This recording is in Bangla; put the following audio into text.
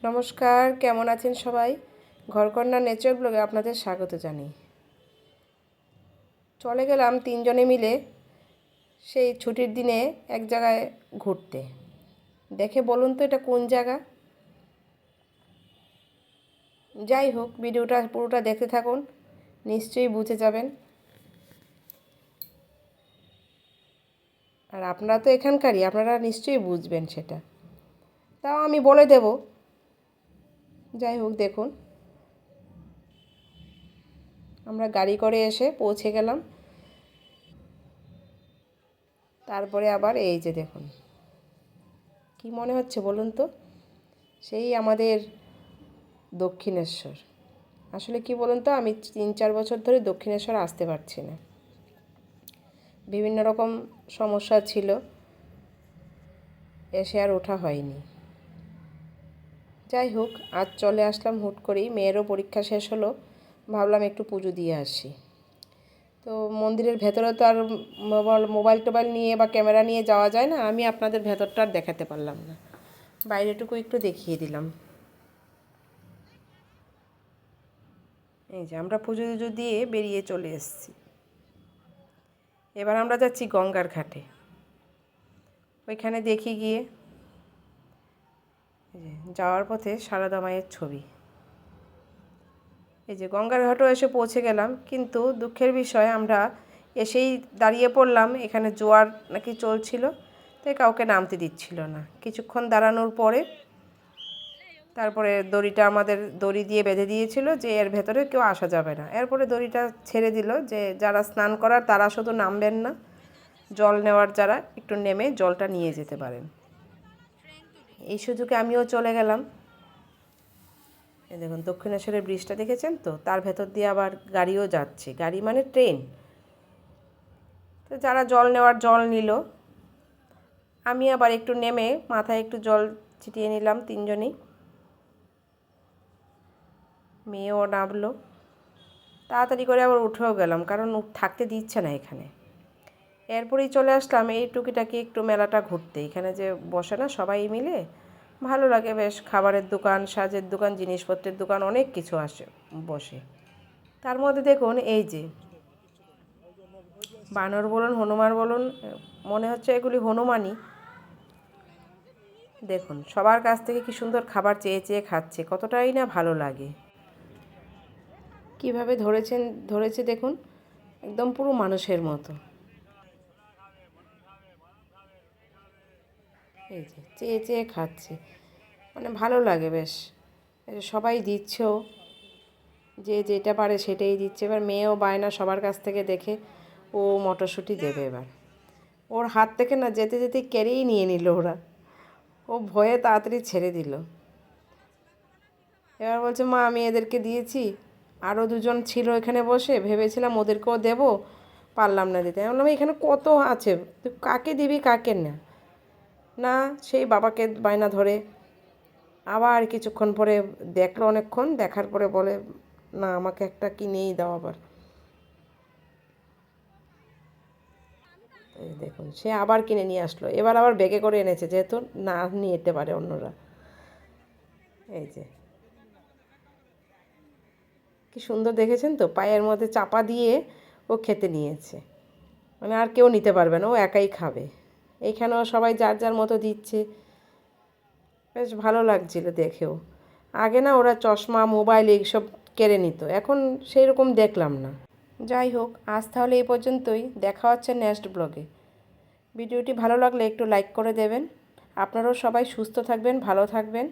নমস্কার, কেমন আছেন সবাই? ঘরকন্যা নেচার ব্লগে আপনাদের স্বাগত জানাই। চলে গেলাম তিনজনে মিলে সেই ছুটির দিনে এক জায়গায় ঘুরতে। দেখে বলুন তো এটা কোন জায়গা? যাই হোক, ভিডিওটা পুরোটা দেখতে থাকুন, নিশ্চয়ই বুঝে যাবেন। আর আপনারা তো এখানকারই, আপনারা নিশ্চয়ই বুঝবেন সেটা, তাও আমি বলে দেব। যাই হোক, দেখুন, আমরা গাড়ি করে এসে পৌঁছে গেলাম। তারপরে আবার এই যে দেখুন, কি মনে হচ্ছে বলুন তো? সেই আমাদের দক্ষিণেশ্বর। আসলে কি বলুন তো, আমি 3-4 বছর ধরে দক্ষিণেশ্বর আসতে পারছি না। বিভিন্ন রকম সমস্যা ছিল, এসে আর ওঠা হয়নি। যাই হোক, আজ চলে আসলাম হুট করেই, মেয়েরও পরীক্ষা শেষ হলো, ভাবলাম একটু পুজো দিয়ে আসি। তো মন্দিরের ভেতরে তো আর মোবাইল টোবাইল নিয়ে বা ক্যামেরা নিয়ে যাওয়া যায় না, আমি আপনাদের ভেতরটা আর দেখাতে পারলাম না, বাইরেটুকু একটু দেখিয়ে দিলাম। এই যে আমরা পুজো টুজো দিয়ে বেরিয়ে চলে এসেছি। এবার আমরা যাচ্ছি গঙ্গার ঘাটে। ওইখানে দেখি গিয়ে যাওয়ার পথে সারদা মায়ের ছবি। এই যে গঙ্গার ঘাটও এসে পৌঁছে গেলাম, কিন্তু দুঃখের বিষয় আমরা এসেই দাঁড়িয়ে পড়লাম। এখানে জোয়ার নাকি চলছিল, তাই কাউকে নামতে দিচ্ছিল না। কিছুক্ষণ দাঁড়ানোর পরে তারপরে দড়িটা আমাদের দড়ি দিয়ে বেঁধে দিয়েছিল যে এর ভেতরে কেউ আসা যাবে না। এরপরে দড়িটা ছেড়ে দিল যে যারা স্নান করার তারা শুধু নামবেন না, জল নেওয়ার যারা একটু নেমে জলটা নিয়ে যেতে পারেন। এই সুযোগে আমিও চলে গেলাম। এই দেখুন, দক্ষিণেশ্বরের ব্রিজটা দেখেছেন তো? তার ভেতর দিয়ে আবার গাড়িও যাচ্ছে, গাড়ি মানে ট্রেন। তো যারা জল নেওয়ার জল নিল, আমি আবার একটু নেমে মাথায় একটু জল ছিটিয়ে নিলাম। তিনজনেই, মেয়েও নামলো। তাড়াতাড়ি করে আবার উঠেও গেলাম, কারণ থাকতে দিচ্ছে না এখানে। এরপরেই চলে আসলাম এই টুকিটাকি একটু মেলাটা ঘুরতে। এখানে যে বসে না সবাই মিলে, ভালো লাগে বেশ। খাবারের দোকান, সাজের দোকান, জিনিসপত্রের দোকান, অনেক কিছু আসে বসে। তার মধ্যে দেখুন এই যে বানর বলুন, হনুমান বলুন, মনে হচ্ছে এগুলি হনুমানই। দেখুন সবার কাছ থেকে কি সুন্দর খাবার চেয়ে চেয়ে খাচ্ছে, কতটাই না ভালো লাগে। কিভাবে ধরেছে দেখুন, একদম পুরো মানুষের মতো। এই যে চেয়ে চেয়ে খাচ্ছে, মানে ভালো লাগে বেশ। সবাই দিচ্ছেও, যে যেটা পারে সেটাই দিচ্ছে। এবার মেয়েও বায়না সবার কাছ থেকে দেখে, ও মটরশুঁটি দেবে এবার। ওর হাত থেকে না যেতে যেতে কেড়েই নিয়ে নিল ওরা। ও ভয়ে তাড়াতাড়ি ছেড়ে দিল। এবার বলছে, মা আমি এদেরকে দিয়েছি, আরও দুজন ছিল এখানে বসে, ভেবেছিলাম ওদেরকেও দেবো, পারলাম না দিতে। আমি বললাম এখানে কত আছে, তুই কাকে দিবি কাকে না। না, সেই বাবাকে বায়না ধরে। আবার কিছুক্ষণ পরে দেখলো, অনেকক্ষণ দেখার পরে বলে, না আমাকে একটা কিনেই দাও আবার। এই দেখুন, সে আবার কিনে নিয়ে আসলো। এবার আবার ব্যাগে করে এনেছে, যেহেতু না নিয়ে যেতে পারে অন্যরা। এই যে কি সুন্দর দেখেছেন তো, পায়ের মধ্যে চাপা দিয়ে ও খেতে নিয়েছে। মানে আর কেউ নিতে পারবে না, ও একাই খাবে। এইখানেও সবাই যার যার মতো দিচ্ছে, বেশ ভালো লাগছিল দেখেও। আগে না ওরা চশমা, মোবাইল এইসব কেড়ে নিত, এখন সেই রকম দেখলাম না। যাই হোক, আজ তাহলে এই পর্যন্তই। দেখা হচ্ছে নেক্সট ব্লগে। ভিডিওটি ভালো লাগলে একটু লাইক করে দেবেন। আপনারাও সবাই সুস্থ থাকবেন, ভালো থাকবেন।